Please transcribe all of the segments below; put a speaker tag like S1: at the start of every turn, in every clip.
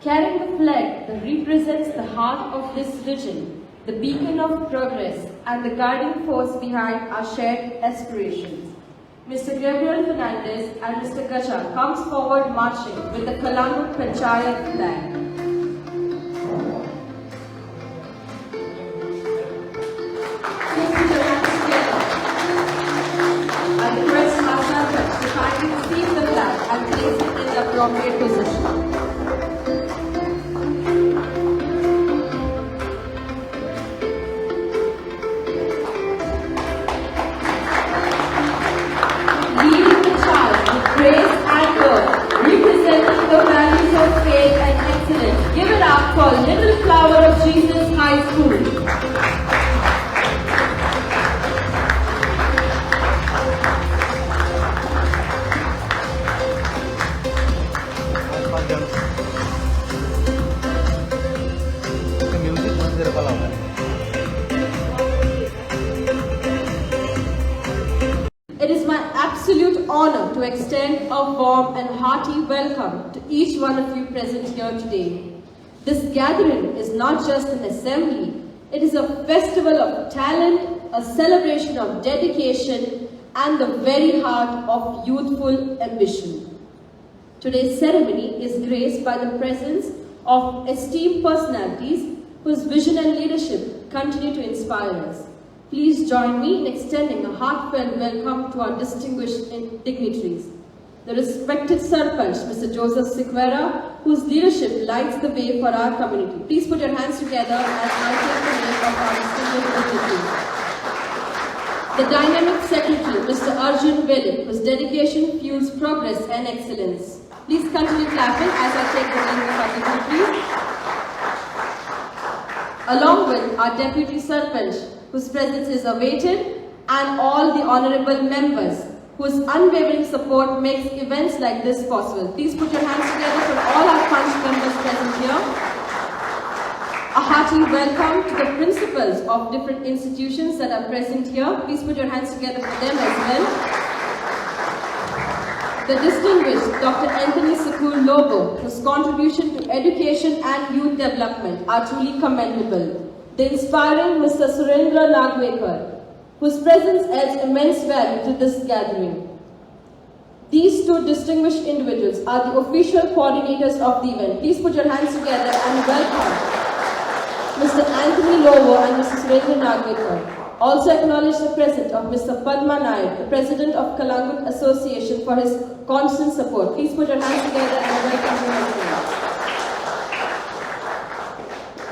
S1: carrying the flag that represents the heart of this region, the beacon of progress and the guiding force behind our shared aspirations. Mr. Gabriel Fernandez and Mr. Gacha comes forward marching with the Calangute Panchayat flag. Please put your hands together. I request our servants to kindly receive the flag and place it in the appropriate position. Representing the values of faith and excellence. Give it up for Little Flower of Jesus High School. It is my absolute honor to extend a warm and hearty welcome to each one of you present here today. This gathering is not just an assembly, it is a festival of talent, a celebration of dedication, and the very heart of youthful ambition. Today's ceremony is graced by the presence of esteemed personalities whose vision and leadership continue to inspire us. Please join me in extending a heartfelt welcome to our distinguished dignitaries. The respected Sarpanch, Mr. Joseph Sequeira, whose leadership lights the way for our community. Please put your hands together as I take the name of our distinguished dignitaries. The dynamic secretary, Mr. Unveiling, whose dedication fuels progress and excellence. Please continue clapping as I take the name of our dignitaries. Along with our Deputy Sarpanch, whose presence is awaited, and all the honorable members whose unwavering support makes events like this possible. Please put your hands together for all our Panch members present here. A hearty welcome to the principals of different institutions that are present here. Please put your hands together for them as well. The distinguished Dr. Anthony Sakul Lobo, whose contribution to education and youth development are truly commendable. The inspiring Mr. Surendra Nagwekar, whose presence adds immense value to this gathering. These two distinguished individuals are the official coordinators of the event. Please put your hands together and welcome Mr. Anthony Lobo and Mr. Surendra Nagwekar. Also acknowledge the presence of Mr. Padma Nayak, the President of Calangute Association, for his constant support. Please put your hands together and welcome him as well.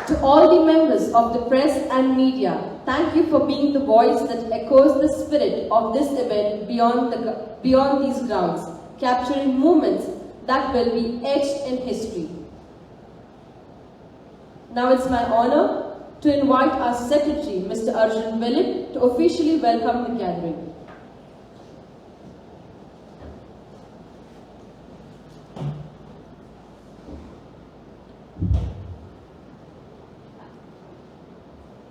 S1: To all the members of the press and media, thank you for being the voice that echoes the spirit of this event beyond these grounds, capturing moments that will be etched in history. Now it's my honor to invite our Secretary, Mr. Arjun Vilip, to officially welcome the gathering.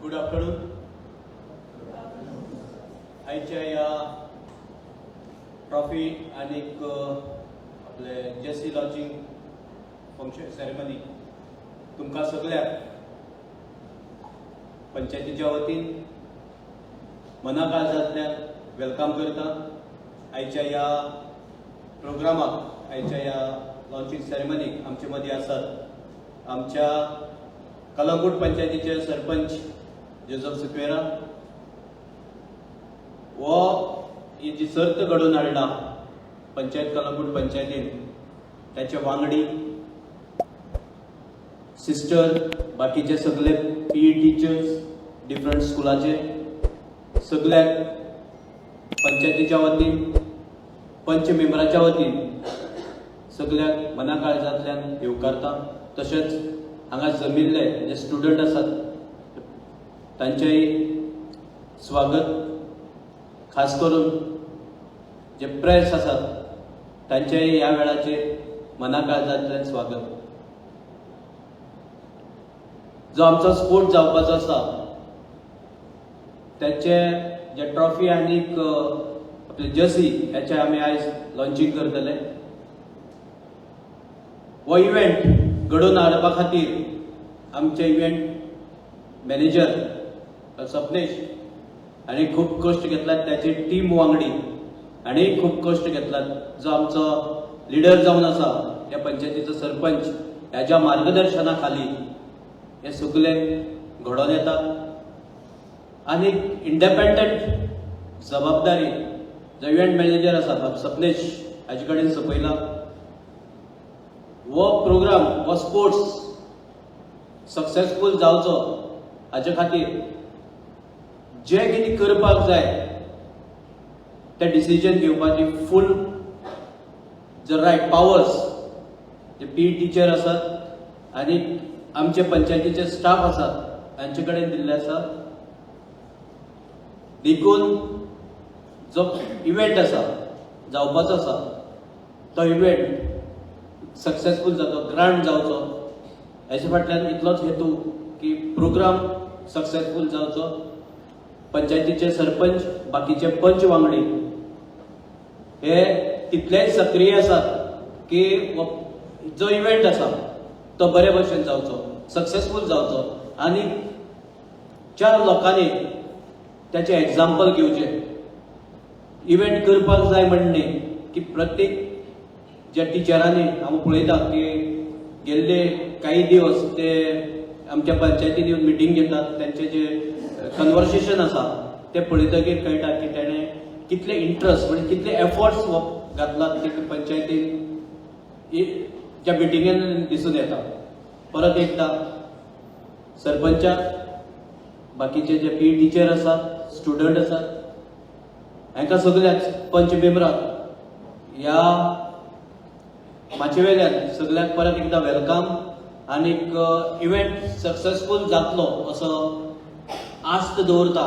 S2: Good afternoon. आयच्या या trophy आणि आपले जेसी launching function ceremony तुमकां सगळ्याक पंचायतीच्या वतीन मनाकाळजांतल्यान welcome करता. आयच्या या प्रोग्रामाक आयच्या या लॉन्चिंग सेरेमनीक आमचे मदीं आसात आमच्या कलंगूट पंचायतीचे सरपंच जोसेफ सिक्वेरा. वो ही जी सर्त घडोवन हाडला पंचायत कलंगूट पंचायतीन त्याचे वांगडी सिस्टर बाकीचे सगळे पीई टीचर्स डिफरंट स्कुलाचे सगळ्याक पंचायतीच्या वतीन पंच मेंबराच्या वतीन सगळ्याक मनाकाळजांतल्यान येवकारता. तशेंच हांगा जमिल्ले जे स्टुडंट आसात तांचेय स्वागत. खास करून जे प्रेस आसात तांचेय ह्या वेळाचेर मनाकाळजांतल्यान स्वागत. जो आमचो स्पोर्ट जावपाचो आसा त्याचे जे ट्रॉफी आनी आपले जर्सी याचे आमी आयज लॉन्चिंग करतले. हो इव्हेंट घडोवन हाडपा खातीर आमचे इव्हेंट मॅनेजर सपनेश हांणी खूब कश्ट घेतल्यात, त्याची टीम वांगडी हांणी खूब कश्ट घेतल्यात. जो आमचो लिडर जावन आसा त्या पंचायतीचो सरपंच, ह्याच्या मार्गदर्शना खाली हे सगळे घडोवन येतात. आनी इंडिपेंडंट जबाबदारी जो इव्हेंट मॅनेजर आसा सपनेश हाजे कडेन सोपयला. वो प्रोग्राम वो स्पोर्ट्स सक्सेसफूल जावचो हाजे खातीर जे कितें करपाक जाय ते डिसिजन घेवपाची फूल जो रायट पावर्स जे पी टीचर आसात आनी आमचे पंचायतीचे स्टाफ आसात हांचे कडेन दिल्ले आसा. देखून जो इव्हेंट आसा जावपाचो आसा तो इव्हेंट सक्सेसफूल जावचो, ग्रँड जावचो, हेचे फाटल्यान इतलोच हेतू की प्रोग्राम सक्सेसफूल जावचो. पंचायतीचे सरपंच, बाकीचे पंच वांगडी हे तितलेच सक्रिय आसात की जो इव्हेंट आसा तो बरे भशेन जावचो, सक्सेसफूल जावचो आनी 4 लोकांनी त्याचे एग्जाम्पल घेवचे. इव्हेंट करपाक जाय म्हणणे की प्रत्येक ज्या टिचरांनी हांव पळयता की गेल्ले काही दिवस ते आमच्या पंचायतीन येवन मिटींग घेतात, त्यांचे जे कन्वर्सेशन आसा ते पळयतकीर कळटा की तेणें कितले इंट्रस्ट म्हणजे कितले एफर्ट्स घातलात ते पंचायतीन ज्या मिटिंगेन दिसून येता. परत एकदा सरपंचाक, बाकीचे जे पी टीचर आसात, स्टुडंट आसात, हांकां सगळ्याच पंच मेंबराक ह्या माचयेवेल्यान सगळ्याक परत एकदा वेलकम आनीक इव्हेंट सक्सेसफूल जातलो असो आस्त दवरता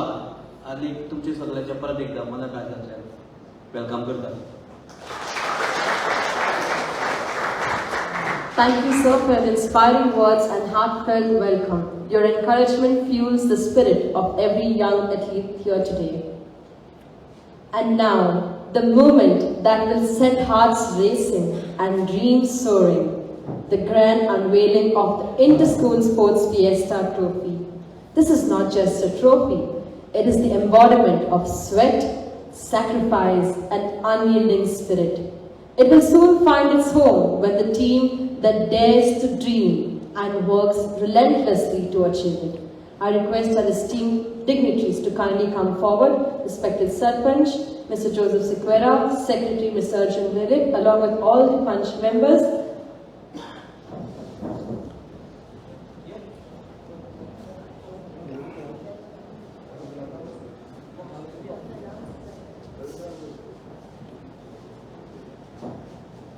S2: आनी तुमचे सगळ्यांचे परत एकदा मनाकाळजांतल्यान वेलकम करता.
S1: Thank you, sir, for your inspiring words and heartfelt welcome. Your encouragement fuels the spirit of every young athlete here today. And now, the moment that will set hearts racing and dreams soaring, the grand unveiling of the Interschool Sports Fiesta trophy. This is not just a trophy, it is the embodiment of sweat, sacrifice, and unyielding spirit. It will soon find its home when the team that dares to dream and works relentlessly to achieve it. I request our esteemed dignitaries to kindly come forward. Respected Sarpanch, Mr. Joseph Sequeira, Secretary Mr. Unveiling, along with all the Panch members.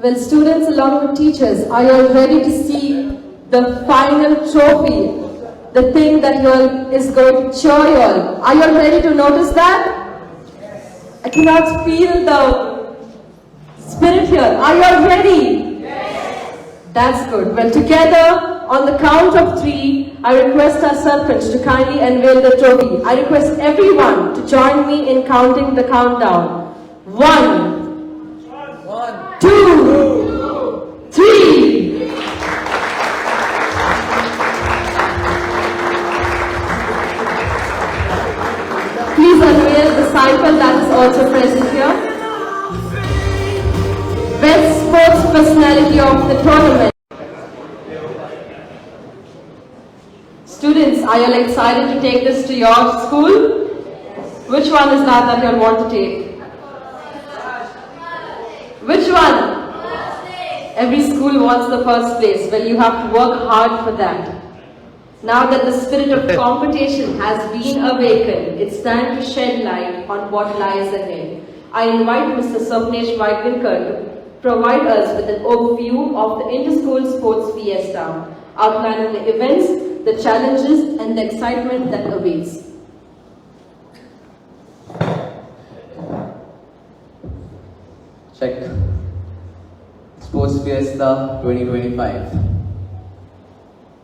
S1: Well, students along with teachers, are you all ready to see the final trophy? The thing that you all is going to cheer you all. Are you all ready to notice that? Yes. I cannot feel the spirit here. Are you all ready? Yes. That's good. Well, together on the count of 3, I request our Sarpanch to kindly unveil the trophy. I request everyone to join me in counting the countdown. 1, 2, 3. Please unveil the cycle that is also present here. Best sports personality of the tournament. Students, are you all excited to take this to your school? Which one is that you all want to take? Which one? Every school wants the first place. Well, you have to work hard for that. Now that the spirit of competition has been awakened, it's time to shed light on what lies ahead. I invite Mr. Sapnesh Vaikinkar to provide us with an overview of the Interschool Sports Fiesta, outlining the events, the challenges, and the excitement that awaits.
S3: Check. Sports Fiesta 2025.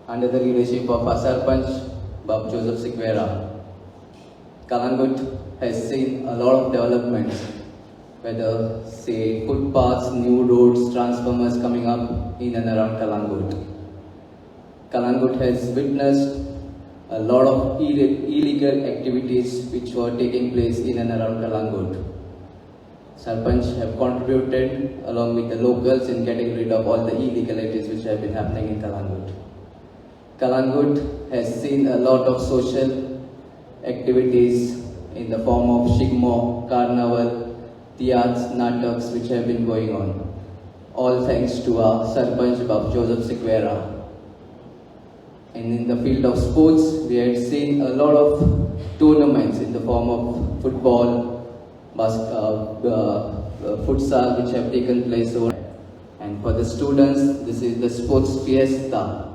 S3: Under the leadership of our Sarpanch, Bob Joseph Sequeira, Calangute has seen a lot of developments, whether say footpaths, new roads, transformers coming up in and around Calangute. Calangute has witnessed a lot of illegal activities which were taking place in and around Calangute. Sarpanch have contributed along with the locals in getting rid of all the illegalities which have been happening in Calangute. Calangute has seen a lot of social activities in the form of Shigmo, Carnival, Tiats, Nataks which have been going on. All thanks to our Sarpanch Bab Joseph Sequeira. And in the field of sports, we had seen a lot of tournaments in the form of football, futsal which have taken place over. And for the students, this is the sports fiesta,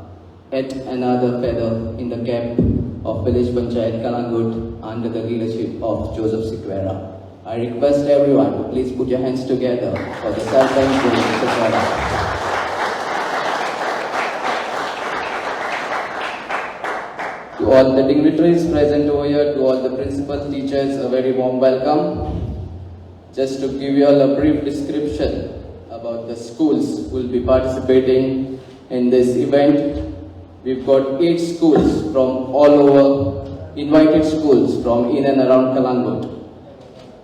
S3: yet another feather in the cap of Village Panchayat Calangute under the leadership of Joseph Sequeira. I request everyone to please put your hands together for the Sarpanch Joseph Sequeira. To all the dignitaries present over here, to all the principal teachers, a very warm welcome. Just to give you all a brief description about the schools who will be participating in this event. We've got 8 schools from all over, invited schools from in and around Calangute.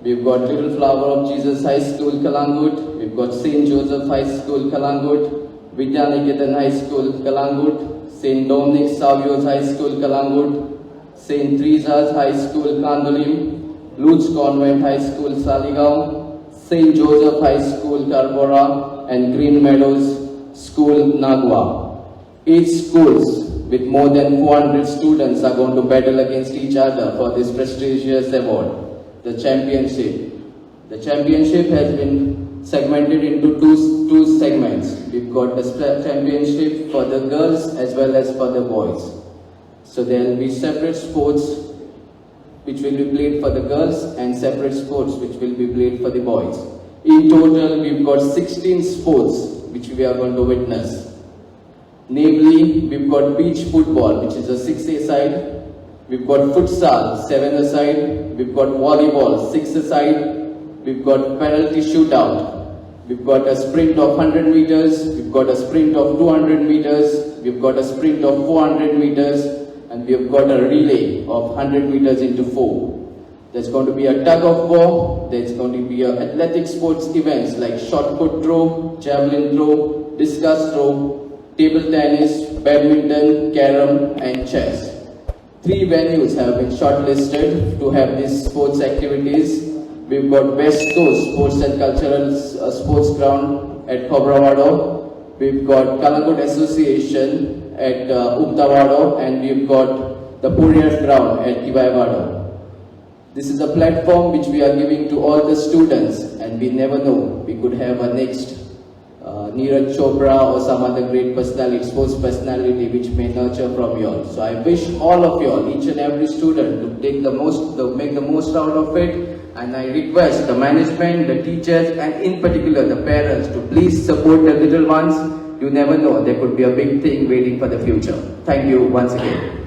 S3: We've got Little Flower of Jesus High School, Calangute. We've got St. Joseph High School, Calangute. Vidyaniketan High School, Calangute. St. Dominic Savios High School, Calangute. St. Teresa's High School, Kandolim. Lutz Convent High School, Saligao. St. Joseph High School, Tarbora. And Green Meadows School, Nagwa. 8 schools with more than 400 students are going to battle against each other for this prestigious award, the championship. The championship has been segmented into two segments. We've got the championship for the girls as well as for the boys. So there will be separate sports which will be played for the girls and separate sports which will be played for the boys. In total, we've got 16 sports which we are going to witness. Namely, we've got beach football, which is a 6-a-side. We've got futsal, 7-a-side. We've got volleyball, 6-a-side. We've got penalty shootout. We've got a sprint of 100 meters. We've got a sprint of 200 meters. We've got a sprint of 400 meters. And we've got a relay of 100 meters into 4. There's going to be a tug of war. There's going to be athletic sports events like shot put throw, javelin throw, discus throw, table tennis, badminton, carom and chess. 3 venues have been shortlisted to have these sports activities. We've got West Coast Sports and Cultural Sports Ground at Cobrawado. We've got Calangute Association at Uptawado, and we've got the Puriyas Ground at Kivaivado. This is a platform which we are giving to all the students, and we never know, we could have a next Neeraj Chopra or some other great personality, sports personality which may nurture from you all. So I wish all of you all, each and every student, to make the most out of it, and I request the management, the teachers and in particular the parents to please support the little ones. You never know, there could be a big thing waiting for the future. Thank you once again.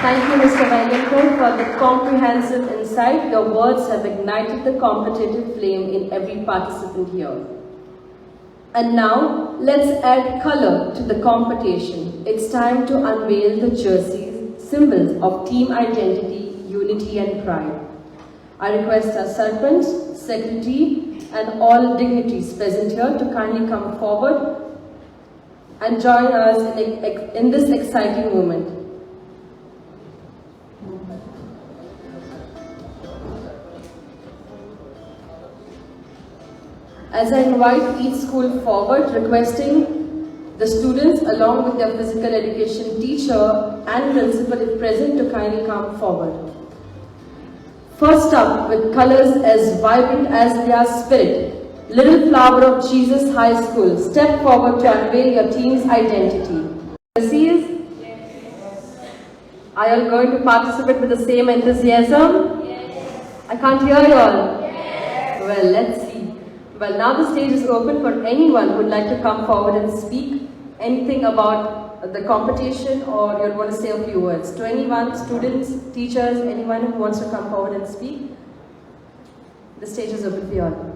S1: Thank you, Mr. Vailyankar, for the comprehensive insight. Your words have ignited the competitive flame in every participant here. And now, let's add color to the competition. It's time to unveil the jerseys, symbols of team identity, unity and pride. I request our Sarpanch, Secretary and all dignitaries present here to kindly come forward and join us in this exciting moment. As I invite each school forward, requesting the students along with their physical education teacher and principal if present to kindly come forward. First up, with colors as vibrant as their spirit, Little Flower of Jesus High School, step forward to unveil your team's identity. Are you all going to participate with the same enthusiasm? Yes. I can't hear you all. Yes. Well, let's see. Well, now the stage is open for anyone who would like to come forward and speak anything about the competition, or you want to say a few words. To anyone, students, teachers, anyone who wants to come forward and speak, the stage is open for you all.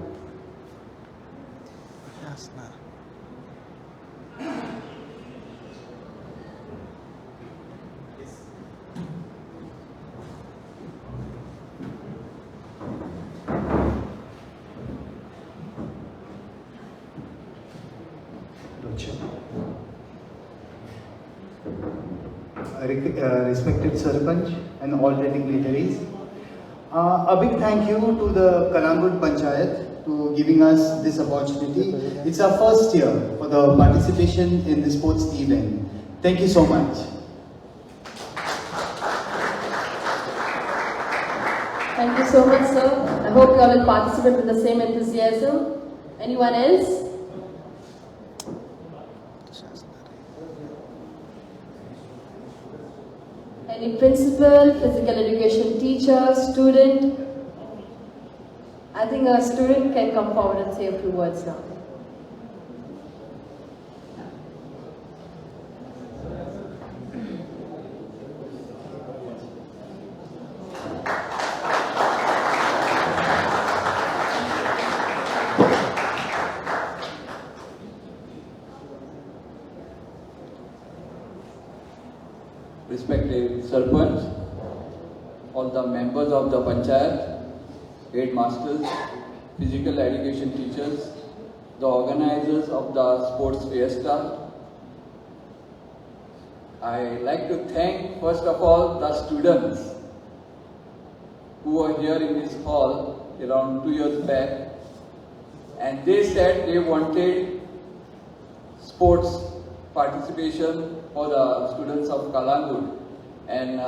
S4: respected Sarpanch and all the dignitaries. A big thank you to the Calangute Panchayat to giving us this opportunity. It's our first year for the participation in the sports event. Thank you so much.
S1: Thank you so much, sir. I hope you all will participate with the same enthusiasm. Anyone else? Any principal, physical education teacher, student? I think a student can come forward and say a few words now.
S3: Respected Sarpanch, all the members of the Panchayat, headmasters, physical education teachers, the organizers of the sports Fiesta. I like to thank first of all the students who were here in this hall around 2 years back, and they said they wanted sports participation for the students of Calangute, and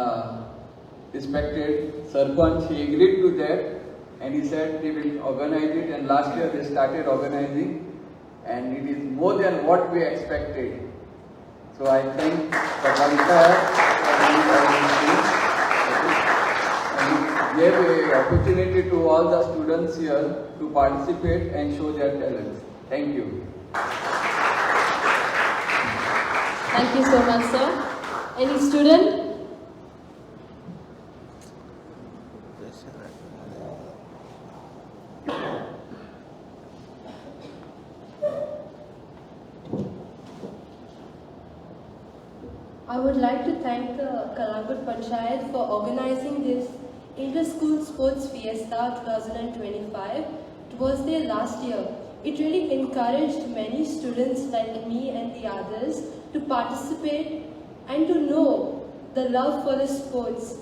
S3: respected Sarpanch, he agreed to that, and he said they will organize it, and last year they started organizing, and it is more than what we expected. So I thank the Panchayat and gave an opportunity to all the students here to participate and show their talents. Thank you.
S1: Thank you so much, sir. Any student? I would like to thank the Calangute Panchayat for organizing this Interschool Sports Fiesta 2025. It was there last year. It really encouraged many students like me and the others to participate and to know the love for the sports.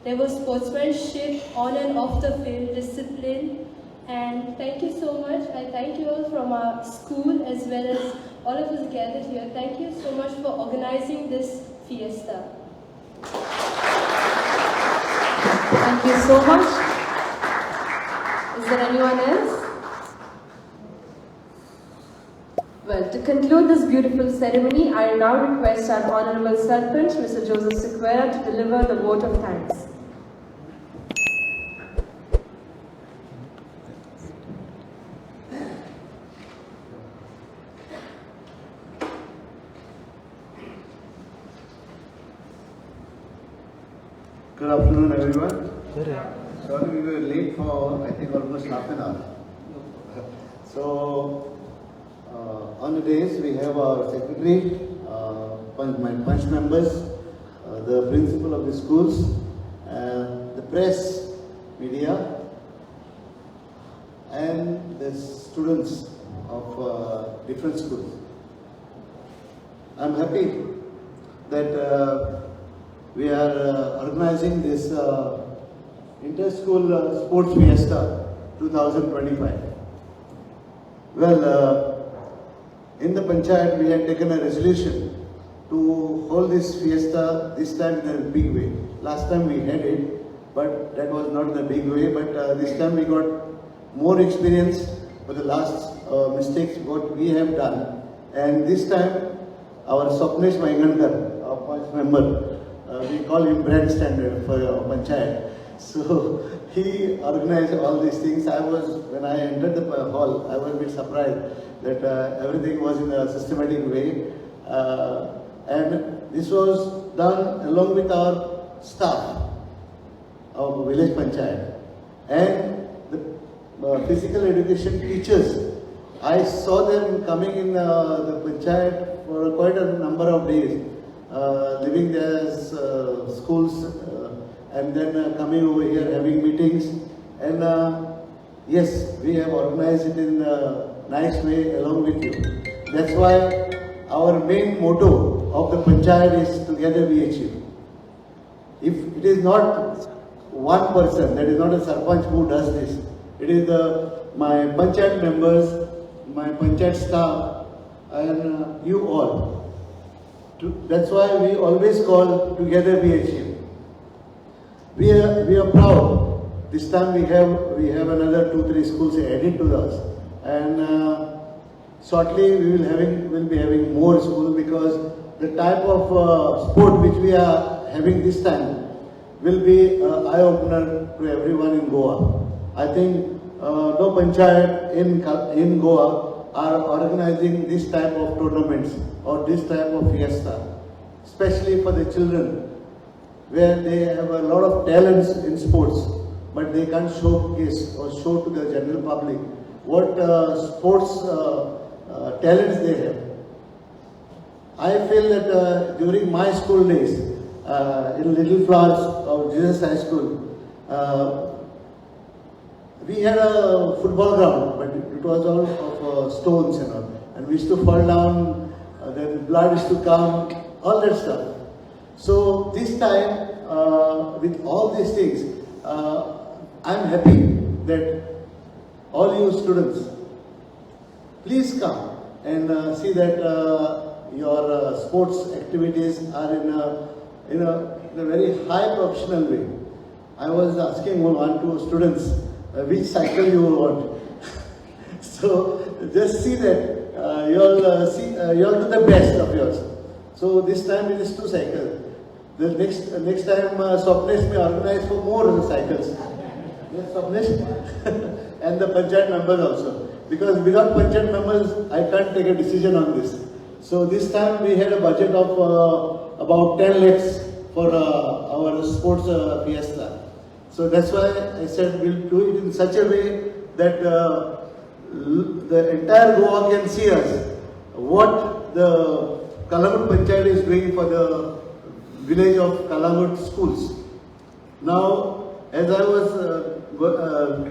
S1: There was sportsmanship on and off the field, discipline, and thank you so much. I thank you all from our school as well as all of us gathered here. Thank you so much for organizing this fiesta. Thank you so much. Is there anyone else? Well, to conclude this beautiful ceremony, I now request our Honorable Sarpanch, Mr. Joseph Sequeira, to deliver the vote of thanks.
S4: Good afternoon, everyone. Sorry, we were late for, I think, almost half an hour. So, on the days, we have our secretary, my punch members, the principal of the schools, the press, media, and the students of different schools. I'm happy that we are organizing this Interschool Sports Fiesta 2025. Well, in the Panchayat, we had taken a resolution to hold this fiesta this time in a big way. Last time we had it, but that was not in a big way. But this time we got more experience for the last mistakes what we have done. And this time, our Swapnesh Vaingankar, our first member, we call him brand standard for Panchayat. So he organized all these things. When I entered the hall, I was a bit surprised that everything was in a systematic way. And this was done along with our staff of village Panchayat. And the physical education teachers, I saw them coming in the Panchayat for quite a number of days, leaving their schools and then coming over here having meetings. And yes, we have organized it in a nice way along with you. That's why our main motto of the Panchayat is Together We Achieve. it is not one person, that is not a Sarpanch who does this. It is my Panchayat members, my Panchayat staff, and you all. That's why we always call together we achieve. We are proud. This time we have another 2-3 schools added to us, and shortly we will be having more schools, because the type of sport which we are having this time will be an eye-opener to everyone in Goa. I think no Panchayat in Goa are organizing this type of tournaments or this type of fiesta, especially for the children, where they have a lot of talents in sports, but they can't showcase or show to the general public what sports talents they have. I feel that during my school days, in Little Flowers of Jesus High School, we had a football ground, but it was all of stones and all. And we used to fall down, then blood used to come, all that stuff. So this time, with all these things, I'm happy that all you students, please come and see that your sports activities are in a very high professional way. I was asking one or two students which cycle you want. So just see that you all do the best of yours. So this time it is 2 cycles. The next time Swapnesh may organize for more cycles. Yes, Swapnesh? And the Panchayat members also. Because without Panchayat members, I can't take a decision on this. So this time we had a budget of about 10 lakhs for our sports fiesta. So that's why I said we'll do it in such a way that the entire Goa can see us, what the Calangute Panchayat is doing for the village of Calangute schools. Now, as I was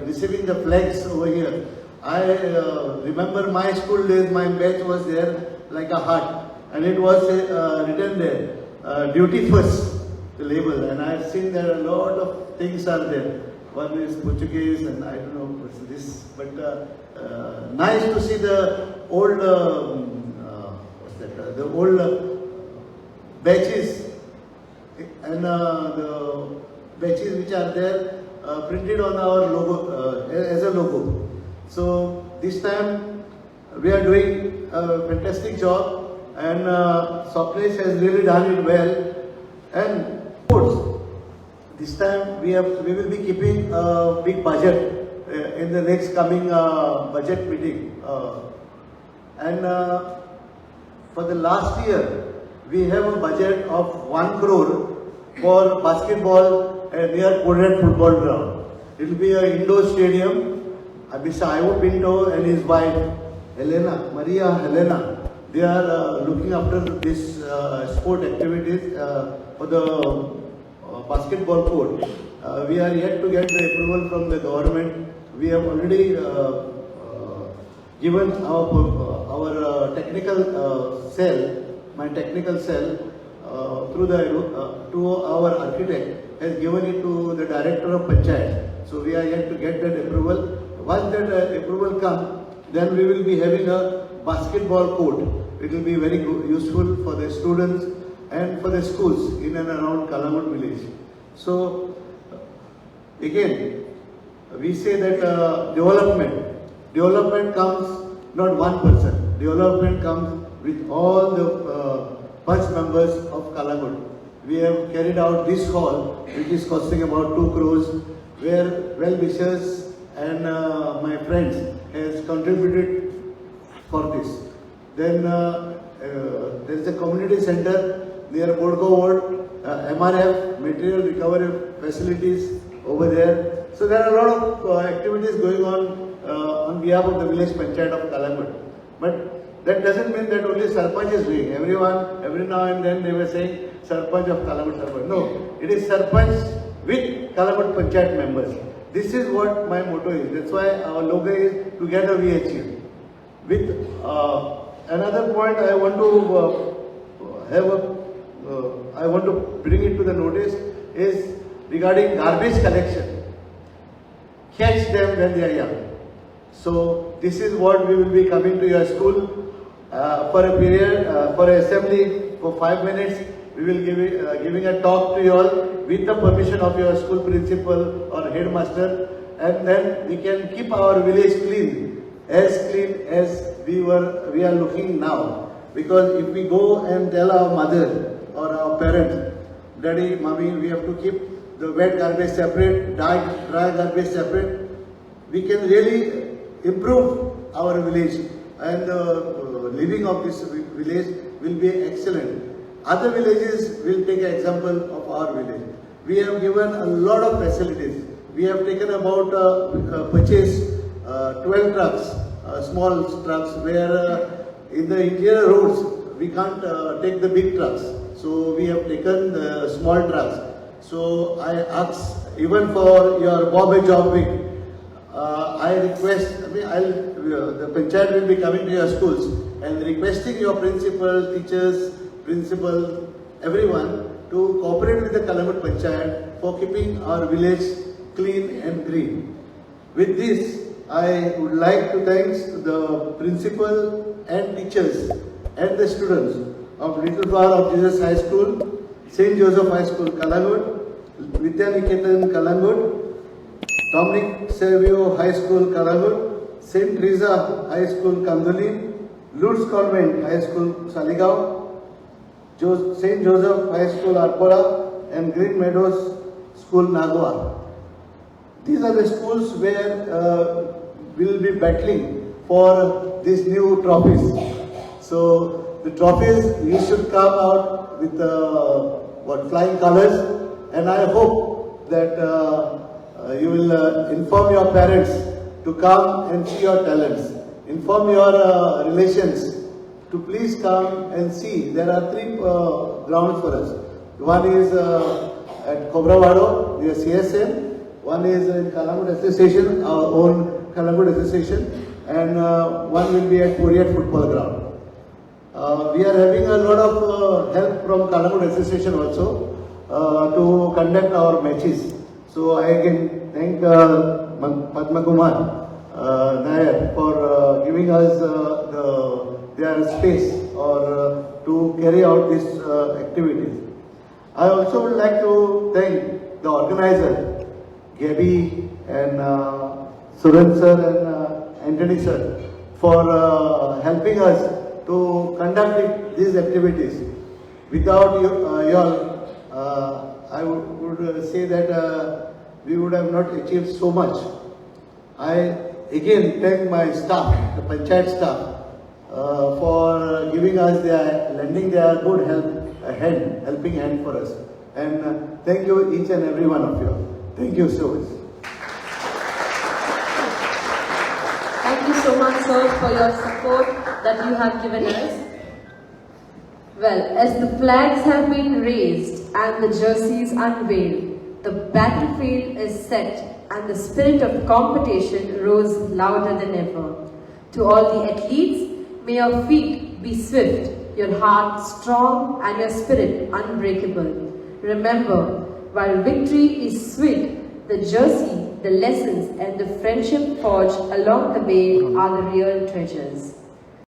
S4: receiving the flags over here, I remember my school days, my badge was there like a heart, and it was written there, duty first, the label, and I've seen there a lot of things are there. One is Portuguese, and I don't know what's this, but nice to see the old, the old badges, and the badges which are there printed on our logo, as a logo. So this time we are doing a fantastic job, and Swapnesh has really done it well. And sports, this time we will be keeping a big budget in the next coming budget meeting. And for the last year, we have a budget of 1 crore for basketball near Korean football ground. It will be an indoor stadium. Mr. Ivo Pinto and his wife, Maria Helena, they are looking after this sport activities for the basketball court. We are yet to get the approval from the government. We have already given our technical cell, my technical cell, to our architect, has given it to the director of Panchayat. So we are yet to get that approval. Once that approval comes, then we will be having a basketball court. It will be very useful for the students and for the schools in and around Calangute village. So again, we say that development comes not one person. Development comes with all the Panch members of Calangute. We have carried out this hall, which is costing about 2 crores, where well-wishers and my friends has contributed for this. Then there is a community center near Bodko Ward, MRF, material recovery facilities over there. So there are a lot of activities going on behalf of the village Panchayat of Calangute. But that doesn't mean that only Sarpanch is doing. Everyone, every now and then they were saying Sarpanch of Calangute Sarpanch. No, it is Sarpanch with Calangute Panchayat members. This is what my motto is. That's why our logo is Together We Achieve. With another point I want to I want to bring it to the notice is regarding garbage collection. Catch them when they are young. So this is what we will be coming to your school for a period, for an assembly for 5 minutes. We will giving a talk to you all with the permission of your school principal or headmaster, and then we can keep our village clean as we are looking now. Because if we go and tell our mother or our parents, daddy, mommy, we have to keep the wet garbage separate, dry garbage separate, we can really improve our village, and the living of this village will be excellent. Other villages will take an example of our village. We have given a lot of facilities. We have taken about purchased 12 trucks, small trucks, where in the interior roads we can't take the big trucks. So we have taken the small trucks. So I ask, even for your Bombay Job Week, I request, the Panchayat will be coming to your schools and requesting your principal, teachers, everyone to cooperate with the Calangute Panchayat for keeping our village clean and green. With this, I would like to thank the principal and teachers and the students of Little Flower of Jesus High School, St. Joseph High School, Calangute, Vidyaniketan, Calangute, Dominic Savio High School, Calangute, St. Teresa High School, Kanduli, Lourdes Convent High School, Saligao, St. Joseph High School, Arpora, and Green Meadows School, Nagwa. These are the schools where we will be battling for these new trophies. So the trophies, you should come out with flying colors, and I hope that you will inform your parents to come and see your talents. Inform your relations to please come and see. There are 3 grounds for us. One is at Cobravado, near CSM. One is in Calangute Association, our own Calangute Association, and one will be at Panchayat Football Ground. We are having a lot of help from Calangute Association also to conduct our matches. So I can thank Padma Kumar Nair for giving us their space or to carry out these activities. I also would like to thank the organizer, Gabby and Suran sir and Anthony sir, for helping us to conduct these activities. Without you, I would say that we would have not achieved so much. I again thank my staff, the Panchayat staff, for giving us lending their good helping hand for us. And thank you each and every one of you. Thank you so much.
S1: Thank you so much, sir, for your support that you have given us. Well, as the flags have been raised and the jerseys unveiled, the battlefield is set and the spirit of competition rose louder than ever. To all the athletes, may your feet be swift, your heart strong and your spirit unbreakable. Remember, while victory is sweet, the jersey, the lessons and the friendship forged along the way are the real treasures.